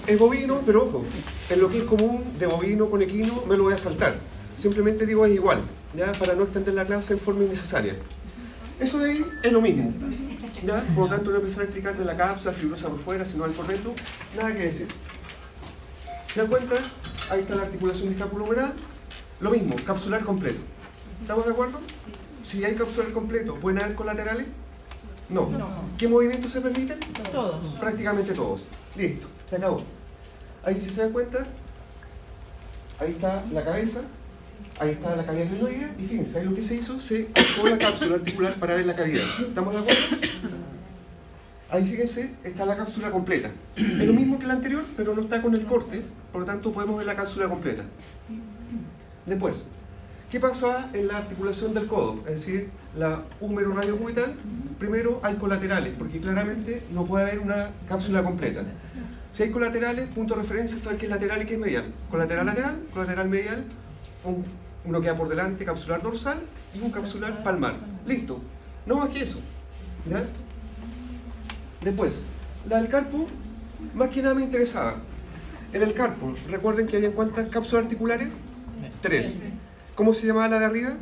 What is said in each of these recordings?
Es bovino, pero ojo, en lo que es común de bovino con equino me lo voy a saltar. Simplemente digo es igual, ¿ya? Para no extender la clase en forma innecesaria. Eso de ahí es lo mismo, ¿ya? Por lo tanto, no voy a empezar a explicar de la cápsula, fibrosa por fuera, sino al por dentro, nada que decir. ¿Se dan cuenta? Ahí está la articulación escapulohumeral. Lo mismo, capsular completo. ¿Estamos de acuerdo? Si hay capsular completo, ¿pueden haber colaterales? No. ¿Qué movimientos se permiten? Todos. Prácticamente todos. Listo, se acabó. Ahí, si se dan cuenta, ahí está la cabeza, ahí está la cavidad glenoidea, y fíjense, ahí lo que se hizo, se cortó la cápsula articular para ver la cavidad. ¿Estamos de acuerdo? Ahí fíjense, está la cápsula completa. Es lo mismo que la anterior, pero no está con el corte, por lo tanto podemos ver la cápsula completa. Después, ¿qué pasa en la articulación del codo? Es decir, la húmero radiocubital. Primero hay colaterales, porque claramente no puede haber una cápsula completa. Si hay colaterales, punto de referencia, saber qué es lateral y qué es medial. Colateral lateral, colateral medial, uno queda por delante, capsular dorsal, y un capsular palmar. Listo. No más que eso. ¿Ya? Después, la del carpo, más que nada me interesaba. En el carpo, recuerden que había cuántas cápsulas articulares? 3. ¿Cómo se llamaba la de arriba?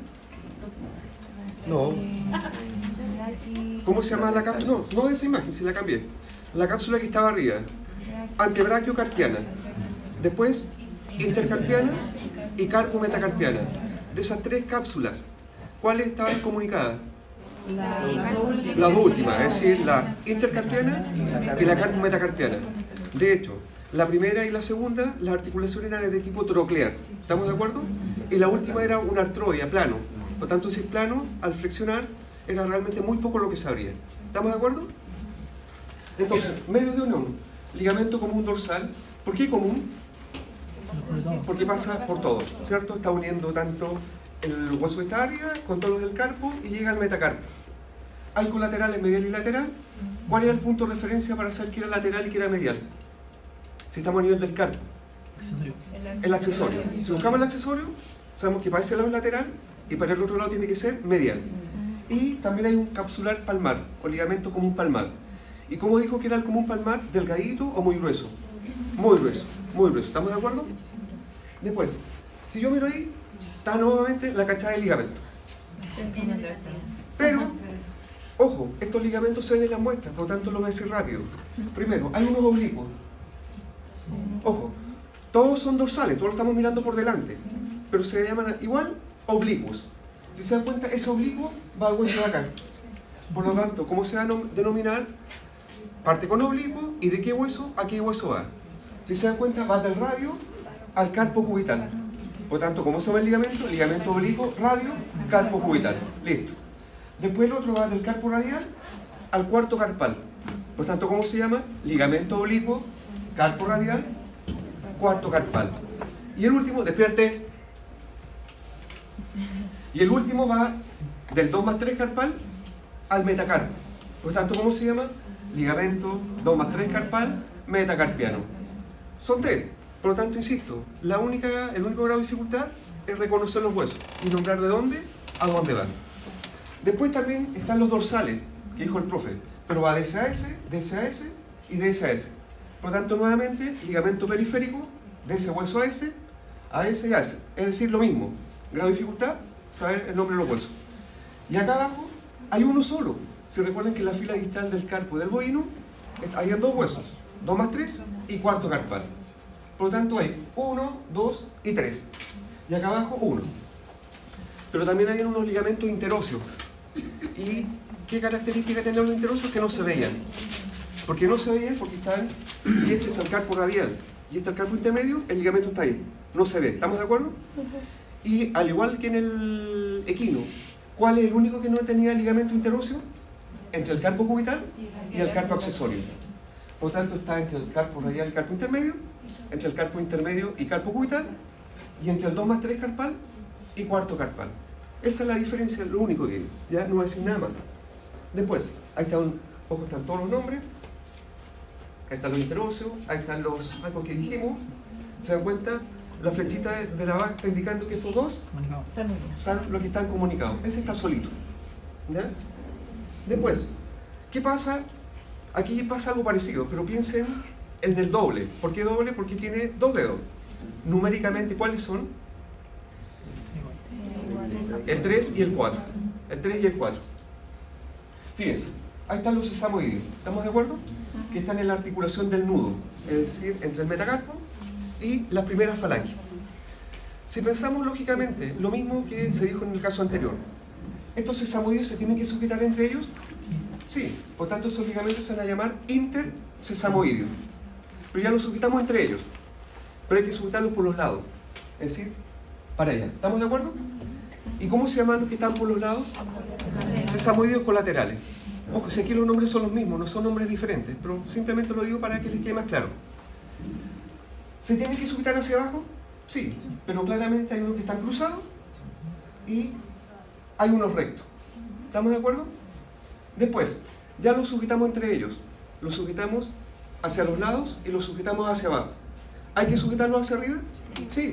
No. ¿Cómo se llamaba la cápsula? No de esa imagen, si la cambié. La cápsula que estaba arriba. Antebráqueo-carpiana. Después, intercarpiana y carpo-metacarpiana. De esas 3 cápsulas, ¿cuáles estaban comunicadas? Las dos últimas, es decir, la intercarpiana y la carpo-metacarpiana. De hecho, la primera y la segunda, las articulaciones eran de tipo troclear. ¿Estamos de acuerdo? Y la última era una artroide, plano. Por tanto, si es plano, al flexionar, era realmente muy poco lo que se abría. ¿Estamos de acuerdo? Entonces, medios de unión, ligamento común dorsal. ¿Por qué común? Porque pasa por todo, ¿cierto? Está uniendo tanto el hueso de esta área con todos los del carpo y llega al metacarpo. Hay colaterales medial y lateral. ¿Cuál era el punto de referencia para saber qué era lateral y qué era medial? Si estamos a nivel del carpo. El accesorio. Si buscamos el accesorio, sabemos que para ese lado es lateral y para el otro lado tiene que ser medial. Y también hay un capsular palmar o ligamento común palmar. ¿Y cómo dijo que era el común palmar? ¿Delgadito o muy grueso? Muy grueso, muy grueso. ¿Estamos de acuerdo? Después, si yo miro ahí, está nuevamente la cachada de ligamento. Pero, ojo, estos ligamentos se ven en las muestras, por lo tanto lo voy a decir rápido. Primero, hay unos oblicuos. Ojo, todos son dorsales, todos lo estamos mirando por delante, pero se llaman igual oblicuos. Si se dan cuenta, ese oblicuo va al hueso de acá. Por lo tanto, ¿cómo se va a denominar? Parte con oblicuo, ¿y de qué hueso a qué hueso va? Si se dan cuenta, va del radio al carpo cubital. Por tanto, ¿cómo se llama el ligamento? Ligamento oblicuo, radio, carpo cubital. Listo. Después el otro va del carpo radial al cuarto carpal. Por tanto, ¿cómo se llama? Ligamento oblicuo, carpo radial, cuarto carpal. Y el último, despierte. Y el último va del 2+3 carpal al metacarpo. Por tanto, ¿cómo se llama? Ligamento 2+3 carpal, metacarpiano. Son 3. Por lo tanto, insisto, el único grado de dificultad es reconocer los huesos y nombrar de dónde a dónde van. Después también están los dorsales, que dijo el profe, pero va de SAS, de SAS y de SAS. Por lo tanto, nuevamente, ligamento periférico, de ese hueso a ese y a ese. Es decir, lo mismo. Grado de dificultad, saber el nombre de los huesos. Y acá abajo hay uno solo. Si recuerdan que en la fila distal del carpo del bovino habían 2 huesos, 2+3 y cuarto carpal. Por lo tanto hay 1, 2 y 3. Y acá abajo 1. Pero también hay unos ligamentos interóseos. ¿Y qué característica tenían los interóseos? Que no se veían. ¿Por qué no se veían? Porque están, si este es el carpo radial y este es el carpo intermedio, el ligamento está ahí. No se ve. ¿Estamos de acuerdo? Y al igual que en el equino, ¿cuál es el único que no tenía ligamento interóseo? Entre el carpo cubital y el carpo accesorio. Por lo tanto, está entre el carpo radial y el carpo intermedio, entre el carpo intermedio y carpo cubital, y entre el 2+3 carpal y cuarto carpal. Esa es la diferencia, lo único que digo. Ya no voy a decir nada más. Después, ahí están, ojo, están todos los nombres. Ahí están los interóseos, ahí están los algo que dijimos. ¿Se dan cuenta? La flechita de la vaca está indicando que estos dos son los que están comunicados. Ese está solito. ¿Ya? Después, ¿qué pasa? Aquí pasa algo parecido, pero piensen en el doble. ¿Por qué doble? Porque tiene dos dedos. Numéricamente, ¿cuáles son? El 3 y el 4. El 3 y el 4. Fíjense, ahí están los sesamoideos. ¿Estamos de acuerdo? Que están en la articulación del nudo, es decir, entre el metacarpo y las primeras falanges. Si pensamos lógicamente, lo mismo que se dijo en el caso anterior, ¿estos sesamoideos se tienen que sujetar entre ellos? Sí, por tanto esos ligamentos se van a llamar intersesamoideos. Pero ya los sujetamos entre ellos. Pero hay que sujetarlos por los lados, es decir, para allá. ¿Estamos de acuerdo? ¿Y cómo se llaman los que están por los lados? Sesamoideos colaterales. Ojo, si aquí los nombres son los mismos, no son nombres diferentes, pero simplemente lo digo para que les quede más claro. ¿Se tienen que sujetar hacia abajo? Sí, pero claramente hay unos que están cruzados y hay unos rectos. ¿Estamos de acuerdo? Después, ya los sujetamos entre ellos. Los sujetamos hacia los lados y los sujetamos hacia abajo. ¿Hay que sujetarlos hacia arriba? Sí.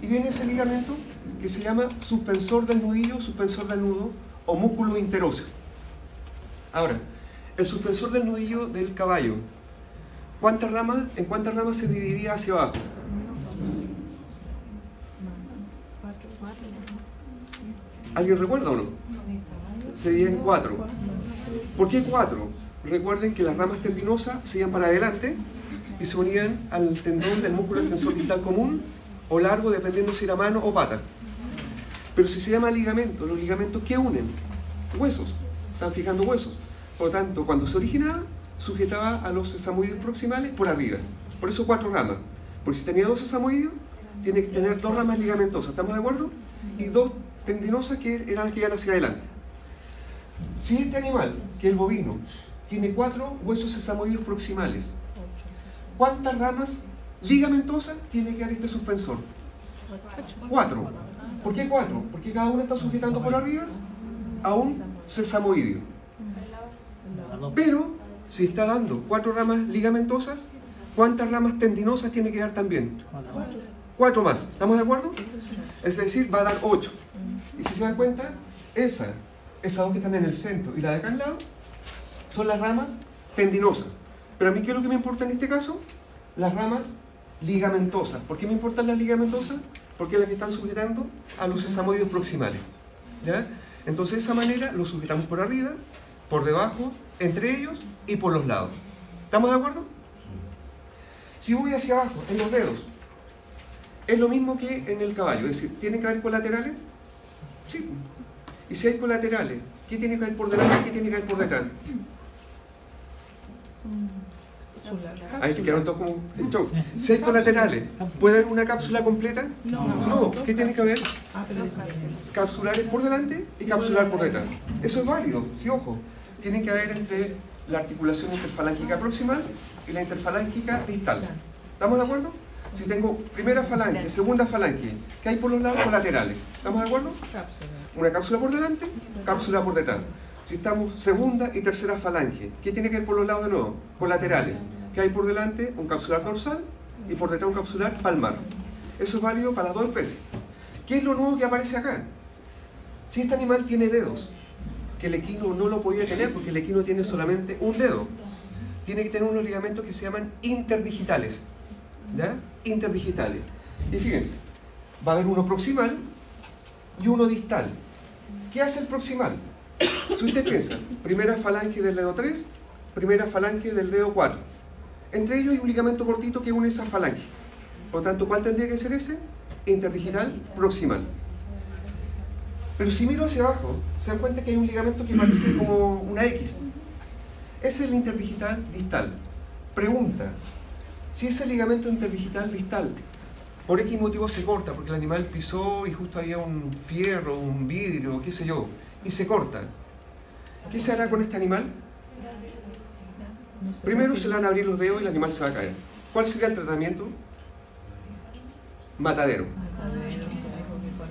Y viene ese ligamento que se llama suspensor del nudillo, suspensor del nudo o músculo interóseo. Ahora, el suspensor del nudillo del caballo, ¿en cuántas ramas se dividía hacia abajo? ¿Alguien recuerda o no? Se divide en 4. ¿Por qué 4? Recuerden que las ramas tendinosas se iban para adelante y se unían al tendón del músculo extensor distal común o largo, dependiendo si era mano o pata. Pero si se llama ligamento, los ligamentos ¿qué unen? Huesos. Están fijando huesos. Por lo tanto, cuando se originaba, sujetaba a los sesamoideos proximales por arriba. Por eso 4 ramas. Porque si tenía 2 sesamoideos, tiene que tener 2 ramas ligamentosas. ¿Estamos de acuerdo? Y 2 tendinosas que eran las que iban hacia adelante. Si este animal, que es el bovino, tiene 4 huesos sesamoideos proximales, ¿cuántas ramas ligamentosas tiene que dar este suspensor? 4. ¿Por qué 4? Porque cada una está sujetando por arriba a un sesamoideo. Pero, si está dando 4 ramas ligamentosas, ¿cuántas ramas tendinosas tiene que dar también? 4 más. ¿Estamos de acuerdo? Es decir, va a dar 8. Y si se dan cuenta, esas 2 que están en el centro y la de acá al lado, son las ramas tendinosas. Pero a mí, ¿qué es lo que me importa en este caso? Las ramas ligamentosas. ¿Por qué me importan las ligamentosas? Porque es las que están sujetando a los sesamoideos proximales. ¿Ya? Entonces, de esa manera, los sujetamos por arriba, por debajo, entre ellos y por los lados. ¿Estamos de acuerdo? Si voy hacia abajo, en los dedos, es lo mismo que en el caballo. Es decir, ¿tiene que haber colaterales? Sí. Y si hay colaterales, ¿qué tiene que haber por delante y qué tiene que haber por detrás? Ahí te quedaron todos como el show. Si hay colaterales, ¿puede haber una cápsula completa? No. ¿Qué tiene que haber? Capsulares por delante y capsular por detrás. Eso es válido, sí, ojo. Tienen que haber entre la articulación interfalángica proximal y la interfalángica distal. ¿Estamos de acuerdo? Si tengo primera falange, segunda falange, ¿qué hay por los lados? Colaterales. ¿Estamos de acuerdo? Una cápsula por delante, cápsula por detrás. Si estamos segunda y tercera falange, ¿qué tiene que ver por los lados de nuevo? Colaterales. ¿Qué hay por delante? Un capsular dorsal y por detrás un capsular palmar. Eso es válido para las 2 especies. ¿Qué es lo nuevo que aparece acá? Si este animal tiene dedos, que el equino no lo podía tener porque el equino tiene solamente un dedo, tiene que tener unos ligamentos que se llaman interdigitales. ¿Ya? Interdigitales. Y fíjense, va a haber uno proximal y uno distal. ¿Qué hace el proximal? Si usted piensa, primera falange del dedo 3, primera falange del dedo 4. Entre ellos hay un ligamento cortito que une esa falange. Por lo tanto, ¿cuál tendría que ser ese? Interdigital proximal. Pero si miro hacia abajo, se dan cuenta que hay un ligamento que parece como una X. Ese es el interdigital distal. Pregunta, si ese ligamento interdigital distal por X motivo se corta, porque el animal pisó y justo había un fierro, un vidrio, qué sé yo, y se corta, ¿qué se hará con este animal? Primero se le van a abrir los dedos y el animal se va a caer. ¿Cuál sería el tratamiento? Matadero.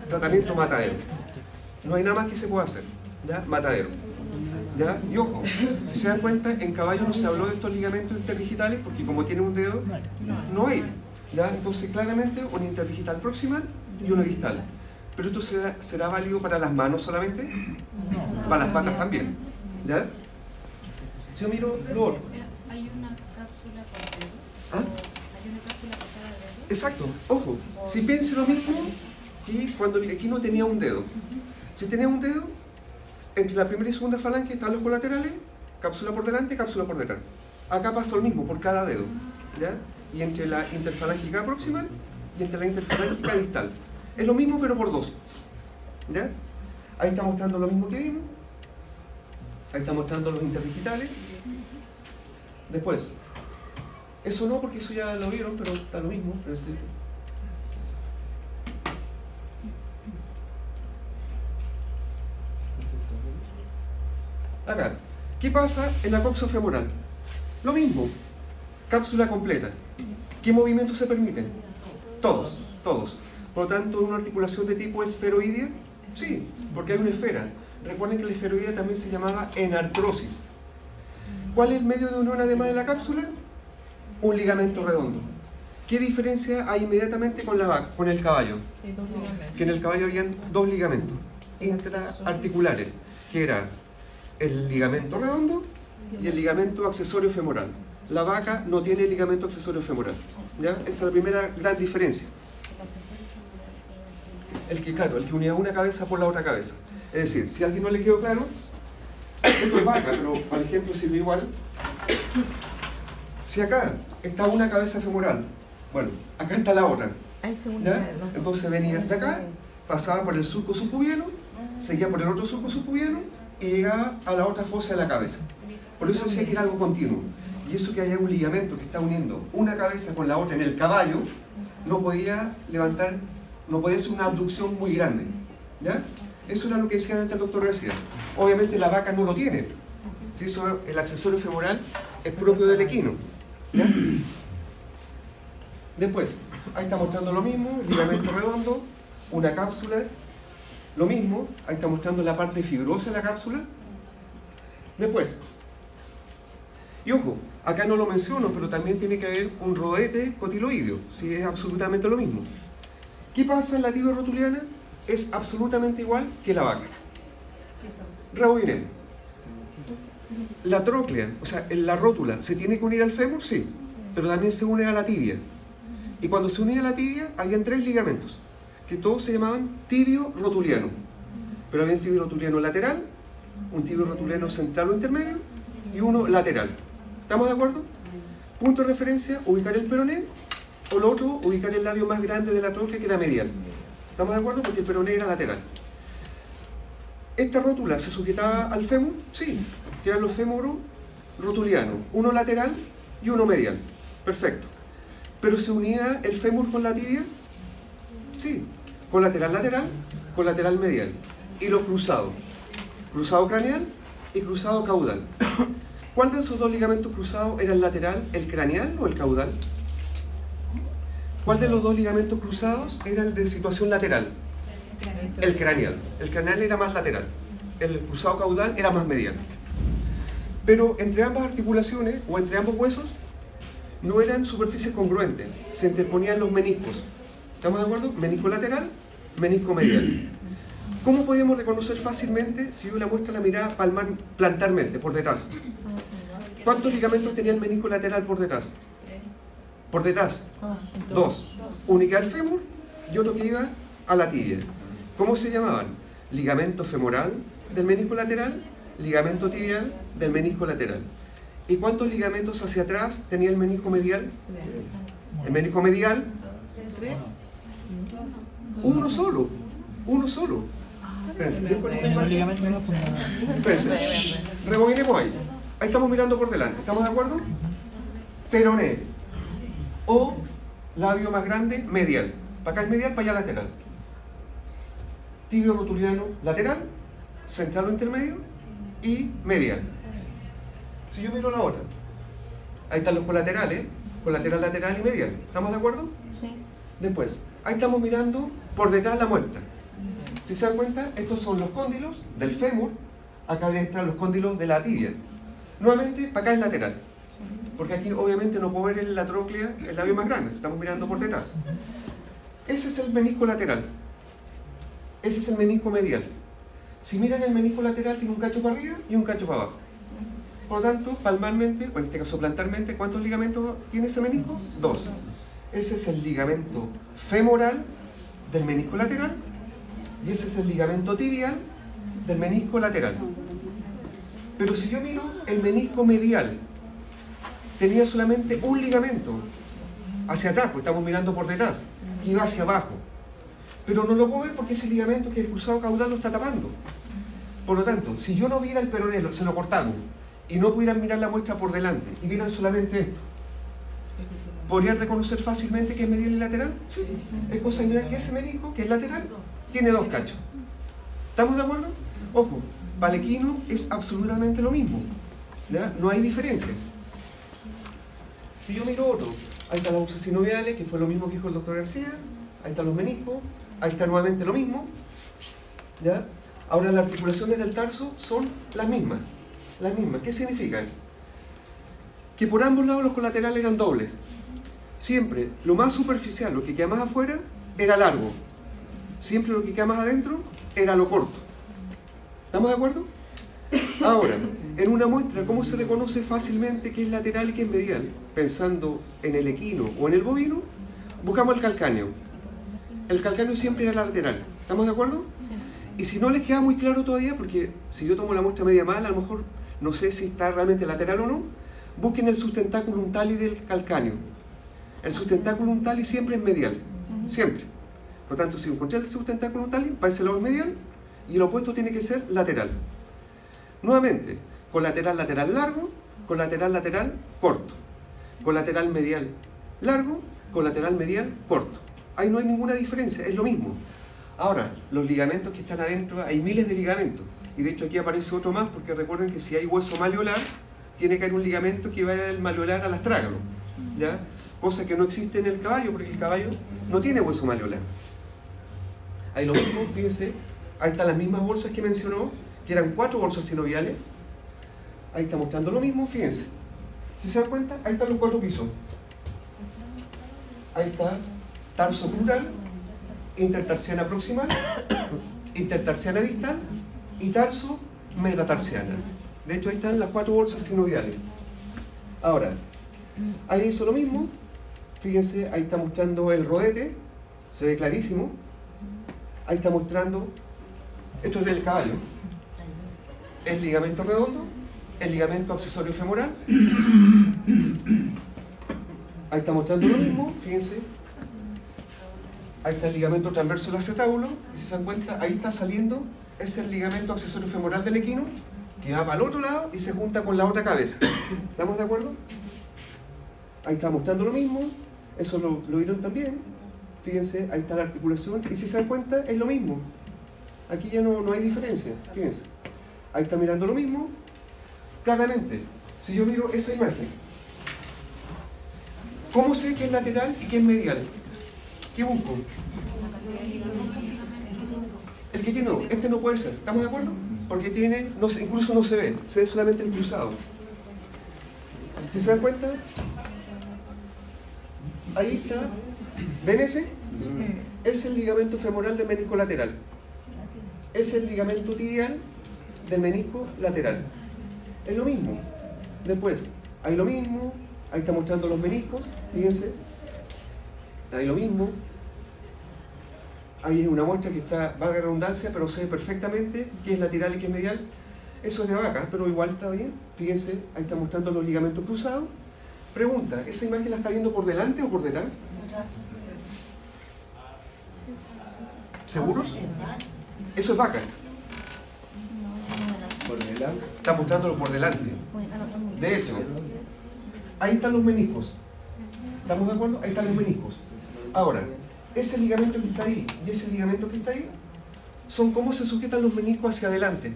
Tratamiento matadero. No hay nada más que se pueda hacer. ¿Ya? Matadero. ¿Ya? Y ojo, si se dan cuenta, en caballo no se habló de estos ligamentos interdigitales porque como tiene un dedo, no hay. ¿Ya? Entonces claramente un interdigital proximal y uno distal. ¿Pero esto será válido para las manos solamente? Para las patas también. ¿Ya? Si yo miro lo otro. Hay una cápsula por dedo. Exacto, ojo, si piense lo mismo que cuando el equino tenía un dedo. Si tenía un dedo, entre la primera y segunda falange están los colaterales, cápsula por delante, cápsula por detrás. Acá pasa lo mismo por cada dedo, ¿ya? Y entre la interfalángica proximal y entre la interfalángica distal. Es lo mismo pero por dos, ¿ya? Ahí está mostrando lo mismo que vimos. Ahí está mostrando los interdigitales. Después, eso no, porque eso ya lo vieron, pero está lo mismo. Pero sí. Acá, ¿qué pasa en la coxofemoral? Lo mismo, cápsula completa. ¿Qué movimientos se permiten? Todos, todos. Por lo tanto, ¿una articulación de tipo esferoidea? Sí, porque hay una esfera. Recuerden que la esferoidea también se llamaba enartrosis. ¿Cuál es el medio de unión además de la cápsula? Un ligamento redondo. ¿Qué diferencia hay inmediatamente con el caballo? Que en el caballo habían dos ligamentos intraarticulares, que era el ligamento redondo y el ligamento accesorio femoral. La vaca no tiene ligamento accesorio femoral, ¿ya? Esa es la primera gran diferencia. El que unía una cabeza por la otra cabeza. Es decir, si a alguien no le quedó claro, esto es vaca, pero por ejemplo sirve igual. Si acá está una cabeza femoral, bueno, acá está la otra, ¿ya? Entonces venía de acá, pasaba por el surco subpubiano, seguía por el otro surco subpubiano y llegaba a la otra fosa de la cabeza. Por eso decía que era algo continuo. Y eso que haya un ligamento que está uniendo una cabeza con la otra en el caballo, no podía levantar, no podía ser una abducción muy grande, ¿ya? Eso era lo que decía antes el doctor García. Obviamente la vaca no lo tiene. ¿Sí? Eso, el accesorio femoral es propio del equino, ¿ya? Después, ahí está mostrando lo mismo, ligamento redondo, una cápsula, lo mismo, ahí está mostrando la parte fibrosa de la cápsula. Después, y ojo, acá no lo menciono, pero también tiene que haber un rodete cotiloideo, ¿sí? Es absolutamente lo mismo. ¿Qué pasa en la tibia rotuliana? Es absolutamente igual que la vaca. Rebobinemos. La tróclea, o sea, la rótula, ¿se tiene que unir al fémur? Sí, pero también se une a la tibia. Y cuando se unía a la tibia, habían tres ligamentos, que todos se llamaban tibio rotuliano. Pero había un tibio rotuliano lateral, un tibio rotuliano central o intermedio, y uno lateral. ¿Estamos de acuerdo? Punto de referencia, ubicar el peroné, o lo otro, ubicar el labio más grande de la tróclea, que era medial. ¿Estamos de acuerdo? Porque el peroné era lateral. ¿Esta rótula se sujetaba al fémur? Sí, que eran los fémuros rotulianos, uno lateral y uno medial. Perfecto. ¿Pero se unía el fémur con la tibia? Sí, colateral lateral, colateral medial. Y los cruzados, cruzado craneal y cruzado caudal. ¿Cuál de esos dos ligamentos cruzados era el lateral, el craneal o el caudal? ¿Cuál de los dos ligamentos cruzados era el de situación lateral? El craneal. El craneal era más lateral. El cruzado caudal era más medial. Pero entre ambas articulaciones o entre ambos huesos no eran superficies congruentes. Se interponían los meniscos. ¿Estamos de acuerdo? Menisco lateral, menisco medial. ¿Cómo podemos reconocer fácilmente si yo le muestro la mirada plantarmente, por detrás? ¿Cuántos ligamentos tenía el menisco lateral por detrás? Por detrás, dos. Uno que iba al fémur y otro que iba a la tibia. ¿Cómo se llamaban? Ligamento femoral del menisco lateral, ligamento tibial del menisco lateral. ¿Y cuántos ligamentos hacia atrás tenía el menisco medial? El menisco medial, uno solo. Uno solo. Espérense. Rebobinemos ahí. Ahí estamos mirando por delante. ¿Estamos de acuerdo? Peroné. O labio más grande, medial. Para acá es medial, para allá lateral. Tibio rotuliano lateral, central o intermedio y medial. Si yo miro la otra, ahí están los colaterales, colateral, lateral y medial. ¿Estamos de acuerdo? Sí. Después, ahí estamos mirando por detrás la muestra. Si se dan cuenta, estos son los cóndilos del fémur, acá deberían estar los cóndilos de la tibia. Nuevamente, para acá es lateral, porque aquí obviamente no puedo ver en la tróclea el labio más grande, estamos mirando por detrás. Ese es el menisco lateral, ese es el menisco medial. Si miran el menisco lateral, tiene un cacho para arriba y un cacho para abajo. Por lo tanto, palmarmente, o en este caso plantarmente, ¿cuántos ligamentos tiene ese menisco? Dos. Ese es el ligamento femoral del menisco lateral y ese es el ligamento tibial del menisco lateral. Pero si yo miro el menisco medial, tenía solamente un ligamento hacia atrás, porque estamos mirando por detrás, y iba hacia abajo. Pero no lo puedo ver porque ese ligamento que el cruzado caudal lo está tapando. Por lo tanto, si yo no viera el peroné, se lo cortamos, y no pudieran mirar la muestra por delante, y vieran solamente esto, ¿podrían reconocer fácilmente que es medial y lateral? Sí. Es cosa de mirar que ese menisco, que es lateral, tiene dos cachos. ¿Estamos de acuerdo? Ojo, para el equino es absolutamente lo mismo, ¿ya? No hay diferencia. Si yo miro otro, ahí están las bolsas sinoviales, que fue lo mismo que dijo el doctor García, ahí están los meniscos, ahí está nuevamente lo mismo, ¿ya? Ahora las articulaciones del tarso son las mismas. ¿Qué significa? Que por ambos lados los colaterales eran dobles. Siempre lo más superficial, lo que queda más afuera, era largo. Siempre lo que queda más adentro era lo corto. ¿Estamos de acuerdo? Ahora, en una muestra, ¿cómo se reconoce fácilmente qué es lateral y qué es medial? Pensando en el equino o en el bovino, buscamos el calcáneo. El calcáneo siempre era lateral. ¿Estamos de acuerdo? Y si no les queda muy claro todavía, porque si yo tomo la muestra media mal, a lo mejor no sé si está realmente lateral o no, busquen el sustentáculum tali del calcáneo. El sustentáculum tali siempre es medial, siempre. Por lo tanto, si encontré el sustentáculum tali, para ese lado es medial, y el opuesto tiene que ser lateral. Nuevamente, colateral lateral largo, colateral lateral corto, colateral medial largo, colateral medial corto. Ahí no hay ninguna diferencia, es lo mismo. Ahora, los ligamentos que están adentro, hay miles de ligamentos, y de hecho aquí aparece otro más, porque recuerden que si hay hueso malleolar, tiene que haber un ligamento que vaya del malleolar al astrágalo, ¿ya? Cosa que no existe en el caballo, porque el caballo no tiene hueso malleolar. Ahí lo mismo, fíjense, ahí están las mismas bolsas que mencionó, que eran 4 bolsas sinoviales. Ahí está mostrando lo mismo, fíjense. Si se dan cuenta, ahí están los 4 pisos. Ahí está tarso crural, intertarsiana proximal, intertarsiana distal y tarso metatarsiana. De hecho, ahí están las 4 bolsas sinoviales. Ahora, ahí hizo lo mismo. Fíjense, ahí está mostrando el rodete, se ve clarísimo. Ahí está mostrando, esto es del caballo, el ligamento redondo, el ligamento accesorio femoral. Ahí está mostrando lo mismo, fíjense. Ahí está el ligamento transverso del acetábulo, y si se dan cuenta, ahí está saliendo, es el ligamento accesorio femoral del equino, que va para el otro lado y se junta con la otra cabeza. ¿Estamos de acuerdo? Ahí está mostrando lo mismo, eso lo vieron también. Fíjense, ahí está la articulación, y si se dan cuenta, es lo mismo. Aquí ya no hay diferencia, fíjense. Ahí está mirando lo mismo. Claramente, si yo miro esa imagen, ¿cómo sé que es lateral y que es medial? ¿Qué busco? El que tiene, este no puede ser, ¿estamos de acuerdo? Porque tiene, no sé, incluso no se ve solamente el cruzado. Si se dan cuenta, ahí está, ¿ven ese? Es el ligamento femoral del menisco lateral. Es el ligamento tibial del menisco lateral. Es lo mismo. Después, ahí lo mismo, ahí está mostrando los meniscos, fíjense. Ahí lo mismo. Ahí es una muestra que está, valga la redundancia, pero se ve perfectamente qué es lateral y qué es medial. Eso es de vaca, pero igual está bien. Fíjense, ahí está mostrando los ligamentos cruzados. Pregunta, ¿esa imagen la está viendo por delante o por detrás? ¿Seguros? Eso es vaca. Por delante. Está mostrándolo por delante. De hecho, ahí están los meniscos. ¿Estamos de acuerdo? Ahí están los meniscos. Ahora, ese ligamento que está ahí y ese ligamento que está ahí son cómo se sujetan los meniscos hacia adelante.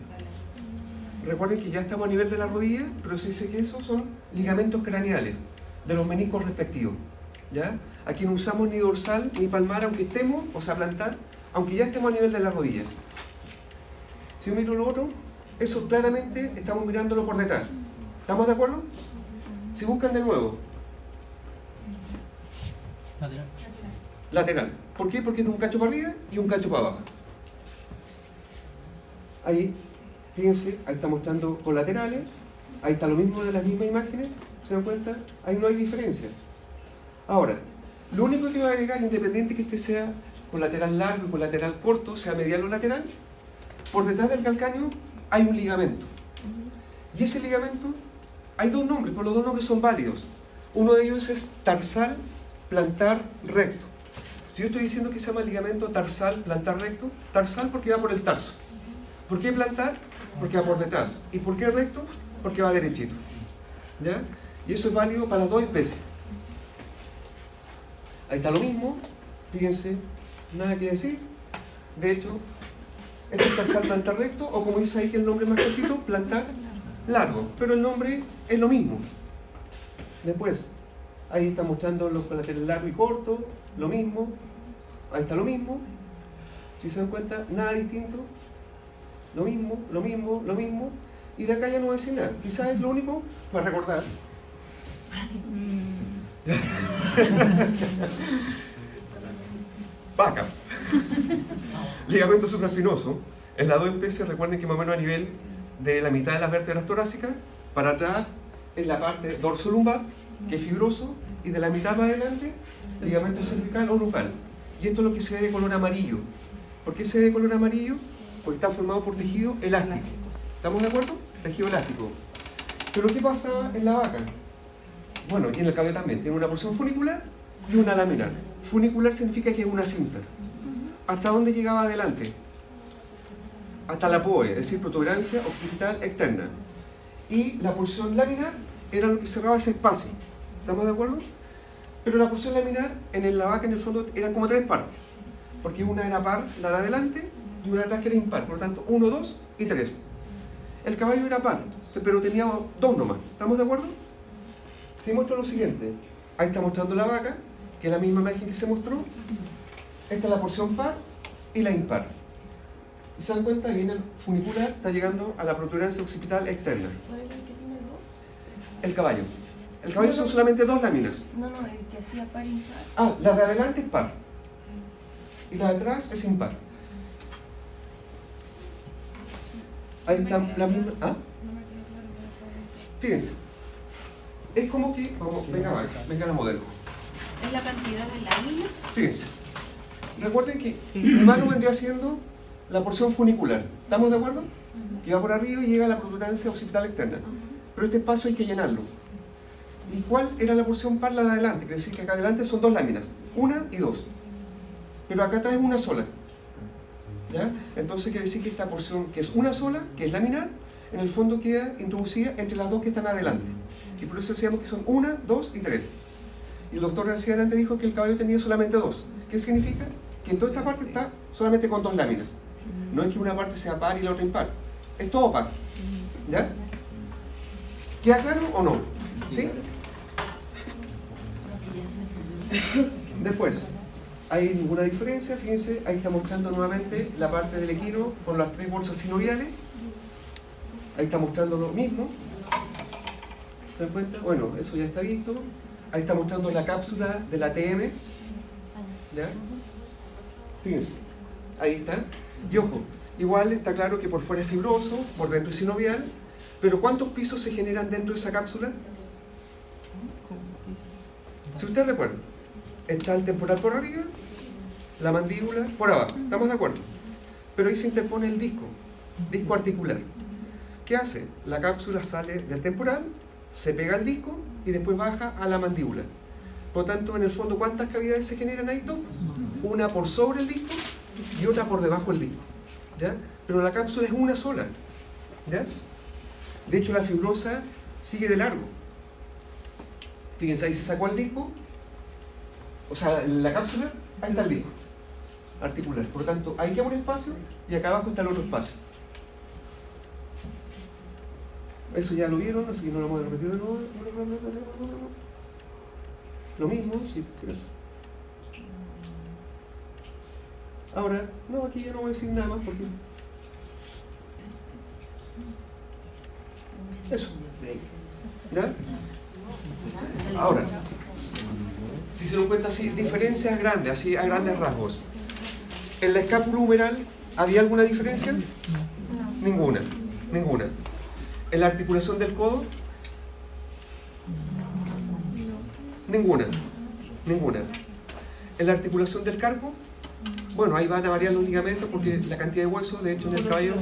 Recuerden que ya estamos a nivel de la rodilla, pero se dice que esos son ligamentos craneales de los meniscos respectivos. ¿Ya? Aquí no usamos ni dorsal ni palmar, aunque estemos, o sea, plantar, aunque ya estemos a nivel de la rodilla. Si yo miro lo otro, eso claramente estamos mirándolo por detrás. ¿Estamos de acuerdo? Si buscan de nuevo. Lateral. Lateral. ¿Por qué? Porque tiene un cacho para arriba y un cacho para abajo. Ahí, fíjense, ahí está mostrando colaterales. Ahí está lo mismo de las mismas imágenes. ¿Se dan cuenta? Ahí no hay diferencia. Ahora, Lo único que va a agregar, independiente que este sea colateral largo y colateral corto, sea medial o lateral, por detrás del calcáneo hay un ligamento. Y ese ligamento, hay dos nombres, pero los dos nombres son válidos. Uno de ellos es tarsal plantar recto. Si yo estoy diciendo que se llama ligamento tarsal plantar recto, tarsal porque va por el tarso. ¿Por qué plantar? Porque va por detrás. ¿Y por qué recto? Porque va derechito. ¿Ya? Y eso es válido para las dos especies. Ahí está lo mismo, fíjense, nada que decir. De hecho, este es tarsal plantar recto, o como dice ahí que el nombre es más cortito, plantar largo, pero el nombre es lo mismo. Después, ahí está mostrando los colaterales largo y corto, lo mismo, ahí está lo mismo. Si se dan cuenta, nada distinto, lo mismo, lo mismo, lo mismo, y de acá ya no voy a decir nada. Quizás es lo único para recordar. Vaca. Ligamento supraespinoso. En las dos especies, recuerden que más o menos a nivel de la mitad de las vértebras torácicas, para atrás es la parte dorsolumbar, que es fibroso, y de la mitad para adelante, ligamento cervical o nucal. Y esto es lo que se ve de color amarillo. ¿Por qué se ve de color amarillo? Porque está formado por tejido elástico. ¿Estamos de acuerdo? Tejido elástico. Pero ¿qué pasa en la vaca? Bueno, y en el caballo también. Tiene una porción funicular y una laminar. Funicular significa que es una cinta. ¿Hasta dónde llegaba adelante? Hasta la POE, es decir, protuberancia occipital externa. Y la porción laminar era lo que cerraba ese espacio. ¿Estamos de acuerdo? Pero la porción laminar en la vaca en el fondo eran como tres partes. Porque una era par, la de adelante, y una de atrás que era impar. Por lo tanto, 1, 2 y 3. El caballo era par, pero tenía dos nomás. ¿Estamos de acuerdo? Si muestro lo siguiente. Ahí está mostrando la vaca, que es la misma imagen que se mostró. Esta es la porción par y la impar. Y se dan cuenta que en el funicular está llegando a la protuberancia occipital externa. ¿Cuál era el que tiene dos? El caballo. El caballo son solamente dos láminas. No, el que hacía par impar. Ah, la de adelante es par. Y la de atrás es impar. Ahí está la misma. ¿Ah? Fíjense. Es como que. Vamos, venga la modelo. ¿Es la cantidad de láminas? Fíjense. Recuerden que mi mano vendría siendo la porción funicular. ¿Estamos de acuerdo? Que va por arriba y llega a la protuberancia occipital externa. Pero este espacio hay que llenarlo. ¿Y cuál era la porción par? La de adelante. Quiere decir que acá adelante son dos láminas. Una y dos. Pero acá atrás es una sola. ¿Ya? Entonces quiere decir que esta porción, que es una sola, que es laminar, en el fondo queda introducida entre las dos que están adelante. Y por eso decíamos que son 1, 2 y 3. Y el doctor García adelante dijo que el caballo tenía solamente dos. ¿Qué significa? Que en toda esta parte está solamente con dos láminas. No es que una parte sea par y la otra impar. Es todo par. ¿Ya? ¿Queda claro o no? ¿Sí? Después, ¿hay ninguna diferencia? Fíjense, ahí está mostrando nuevamente la parte del equino con las tres bolsas sinoviales. Ahí está mostrando lo mismo. ¿Se dan cuenta? Bueno, eso ya está visto. Ahí está mostrando la cápsula de la TM. ¿Ya? Fíjense, ahí está. Y ojo, igual está claro que por fuera es fibroso, por dentro es sinovial, pero ¿cuántos pisos se generan dentro de esa cápsula? Si usted recuerda, está el temporal por arriba, la mandíbula por abajo. ¿Estamos de acuerdo? Pero ahí se interpone el disco articular. ¿Qué hace? La cápsula sale del temporal, se pega al disco y después baja a la mandíbula. Por lo tanto, en el fondo, ¿cuántas cavidades se generan ahí? Dos. Una por sobre el disco y otra por debajo del disco. ¿Ya? Pero la cápsula es una sola. ¿Ya? De hecho, la fibrosa sigue de largo. Fíjense, ahí se sacó el disco. O sea, la cápsula, ahí está el disco articular. Por lo tanto, ahí queda un espacio y acá abajo está el otro espacio. Eso ya lo vieron, así que no lo vamos a repetir de nuevo. Lo mismo, sí, pero eso. Ahora, no, aquí ya no voy a decir nada más porque... Eso. ¿Ya? Ahora, si se lo cuenta así, diferencias grandes, así a grandes rasgos. ¿En la escápula humeral había alguna diferencia? Ninguna, ninguna. ¿En la articulación del codo? Ninguna, ninguna. En la articulación del carpo, bueno, ahí van a variar los ligamentos porque la cantidad de huesos, de hecho en el caballo,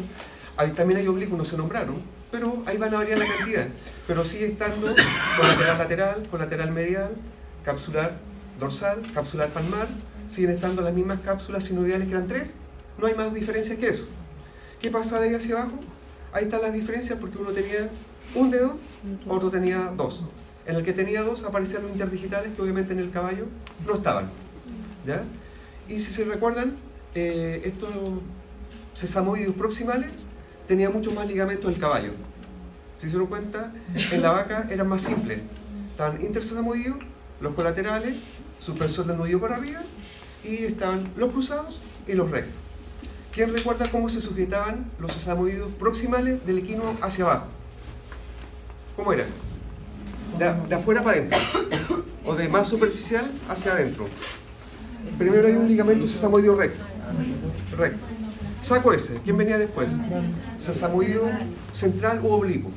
también hay oblicuos, no se nombraron, pero ahí van a variar la cantidad. Pero sigue estando colateral lateral, colateral medial, capsular dorsal, capsular palmar, siguen estando las mismas cápsulas sinoviales que eran 3, no hay más diferencias que eso. ¿Qué pasa de ahí hacia abajo? Ahí están las diferencias porque uno tenía un dedo, otro tenía 2. En el que tenía 2 aparecían los interdigitales que obviamente en el caballo no estaban, ¿ya? Y si se recuerdan, estos sesamoides proximales tenían mucho más ligamentos del caballo. Si se dieron cuenta, en la vaca eran más simples. Estaban intersesamoides, los colaterales, suspensor del nudillo para arriba, y estaban los cruzados y los rectos. ¿Quién recuerda cómo se sujetaban los sesamoides proximales del equino hacia abajo? ¿Cómo era? De afuera para adentro, o de más superficial hacia adentro. Primero hay un ligamento sesamoideo recto. Recto. Saco ese. ¿Quién venía después? Sesamoideo central u oblicuo.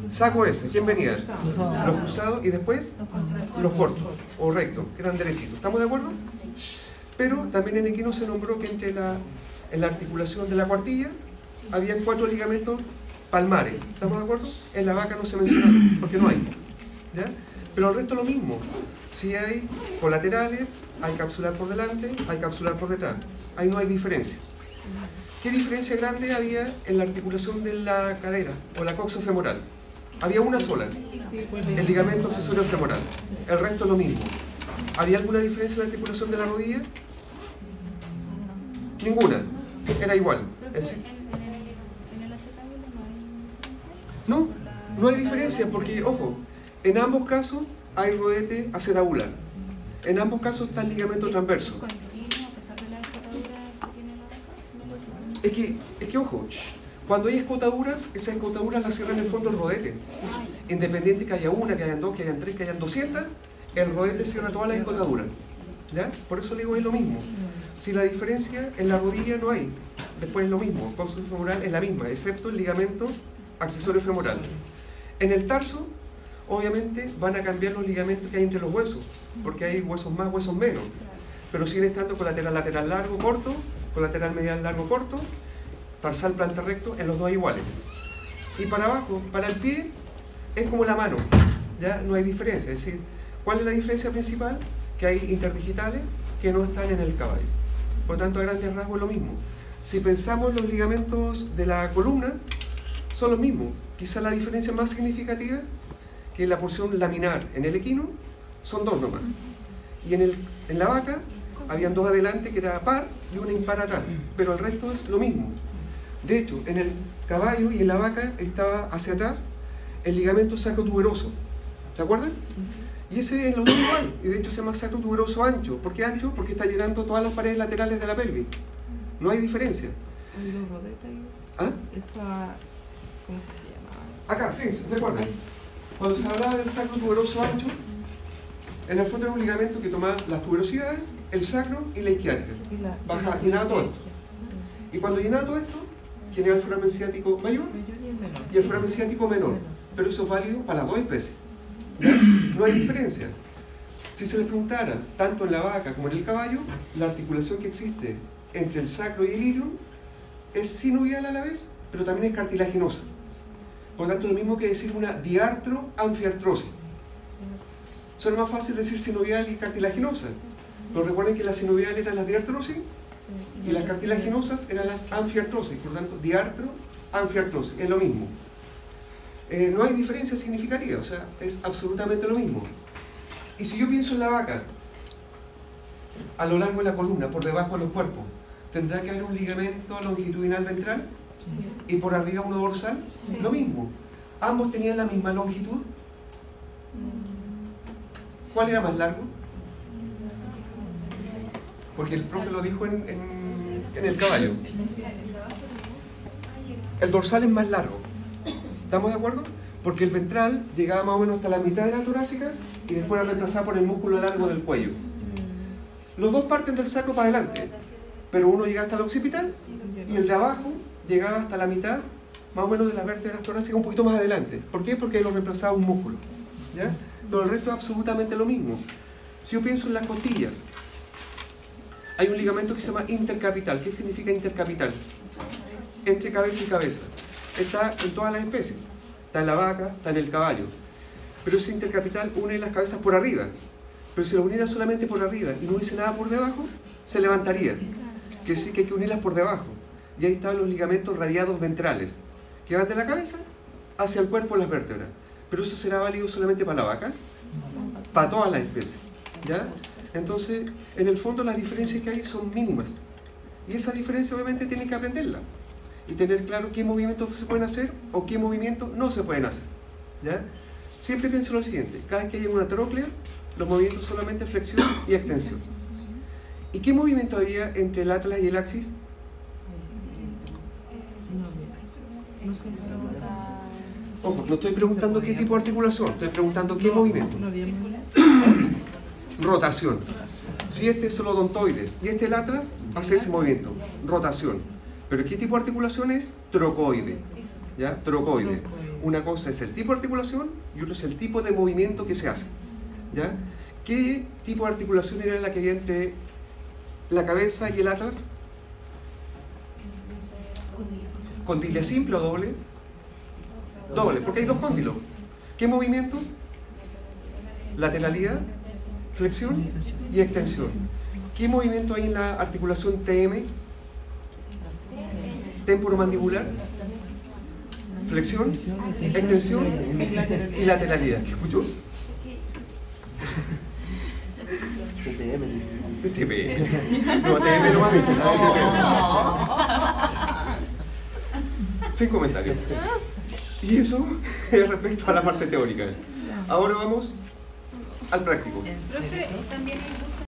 Saco ese. ¿Quién venía? Los cruzados y después los cortos o rectos, que eran derechitos. ¿Estamos de acuerdo? Pero también en equino se nombró que en la articulación de la cuartilla habían 4 ligamentos palmares. ¿Estamos de acuerdo? En la vaca no se mencionaron porque no hay. ¿Ya? Pero el resto es lo mismo. Si hay colaterales, hay capsular por delante, hay capsular por detrás. Ahí no hay diferencia. ¿Qué diferencia grande había en la articulación de la cadera o la coxofemoral? Había una sola, el ligamento accesorio femoral. El resto es lo mismo. ¿Había alguna diferencia en la articulación de la rodilla? Ninguna. Era igual. No, no hay diferencia porque, ojo, en ambos casos hay rodete acetabular. En ambos casos está el ligamento transverso. Es que ojo, cuando hay escotaduras, esas escotaduras las cierran en el fondo el rodete. Independiente que haya una, que hayan 2, que hayan 3, que hayan 200, el rodete cierra todas las escotaduras. ¿Ya? Por eso le digo, es lo mismo. Si la diferencia en la rodilla no hay, después es lo mismo, coxo femoral es la misma, excepto el ligamento accesorio femoral. En el tarso, obviamente, van a cambiar los ligamentos que hay entre los huesos, porque hay huesos más, huesos menos. Pero siguen estando colateral lateral largo, corto, colateral medial largo, corto, tarsal planta recto, en los dos iguales. Y para abajo, para el pie, es como la mano, ya no hay diferencia. Es decir, ¿cuál es la diferencia principal? Que hay interdigitales que no están en el caballo. Por lo tanto, a grandes rasgos es lo mismo. Si pensamos los ligamentos de la columna, son los mismos. Quizá la diferencia más significativa que la porción laminar en el equino son 2 nomás. Y en la vaca habían 2 adelante que era par y una impar atrás, pero el resto es lo mismo. De hecho, en el caballo y en la vaca estaba hacia atrás el ligamento sacrotuberoso. ¿Se acuerdan? Y ese es lo mismo igual, y de hecho se llama sacrotuberoso ancho. ¿Por qué ancho? Porque está llenando todas las paredes laterales de la pelvis. No hay diferencia. ¿Ah? ¿Cómo se llama? Acá, fíjense, recuerden. Cuando se hablaba del sacro tuberoso ancho, en el fondo era un ligamento que tomaba las tuberosidades, el sacro y la isquiática. Llenaba todo esto. Y cuando llenaba todo esto, generaba el foramen ciático mayor y el foramen ciático menor. Pero eso es válido para las 2 especies. ¿Ya? No hay diferencia. Si se les preguntara, tanto en la vaca como en el caballo, la articulación que existe entre el sacro y el ilium es sinovial a la vez, pero también es cartilaginosa. Por lo tanto, lo mismo que decir una diartro-anfiartrosis. Suena más fácil decir sinovial y cartilaginosa. Pero recuerden que las sinoviales eran las diartrosis y las cartilaginosas eran las anfiartrosis. Por lo tanto, diartro-anfiartrosis es lo mismo. No hay diferencia significativa, o sea, es absolutamente lo mismo. Y si yo pienso en la vaca, a lo largo de la columna, por debajo de los cuerpos, ¿tendrá que haber un ligamento longitudinal ventral? Y por arriba uno dorsal, lo mismo. Ambos tenían la misma longitud. ¿Cuál era más largo? Porque el profe lo dijo en el caballo. El dorsal es más largo. ¿Estamos de acuerdo? Porque el ventral llegaba más o menos hasta la mitad de la torácica y después era reemplazado por el músculo largo del cuello. Los dos parten del sacro para adelante, pero uno llega hasta el occipital y el de abajo llegaba hasta la mitad, más o menos, de las vértebras torácicas, un poquito más adelante. ¿Por qué? Porque lo reemplazaba un músculo. ¿Ya? Pero el resto es absolutamente lo mismo. Si yo pienso en las costillas, hay un ligamento que se llama intercapital. ¿Qué significa intercapital? Entre cabeza y cabeza. Está en todas las especies. Está en la vaca, está en el caballo. Pero ese intercapital une las cabezas por arriba. Pero si lo uniera solamente por arriba y no hubiese nada por debajo, se levantaría. Quiere decir que hay que unirlas por debajo. Y ahí están los ligamentos radiados ventrales, que van de la cabeza hacia el cuerpo de las vértebras. Pero eso será válido solamente para la vaca, para todas las especies. ¿Ya? Entonces, en el fondo las diferencias que hay son mínimas. Y esa diferencia obviamente tienen que aprenderla. Y tener claro qué movimientos se pueden hacer o qué movimientos no se pueden hacer. ¿Ya? Siempre pienso lo siguiente: cada vez que haya una tróclea, los movimientos solamente flexión y extensión. ¿Y qué movimiento había entre el atlas y el axis? Ojo, no estoy preguntando qué tipo de articulación, estoy preguntando qué movimiento. Rotación. Si este es el odontoides y este el atlas, hace ese movimiento, rotación. Pero ¿qué tipo de articulación es? Trocoide. ¿Ya? Trocoide. Una cosa es el tipo de articulación y otro es el tipo de movimiento que se hace. ¿Ya? ¿Qué tipo de articulación era la que había entre la cabeza y el atlas? ¿Condyle simple o doble? Doble, porque hay dos cóndilos. ¿Qué movimiento? Lateralidad, flexión y extensión. ¿Qué movimiento hay en la articulación TM? Temporomandibular, flexión, extensión y lateralidad. ¿Qué escuchó? TPM. No, TM no va. Sin comentarios. Y eso es respecto a la parte teórica. Ahora vamos al práctico. Profe, también hay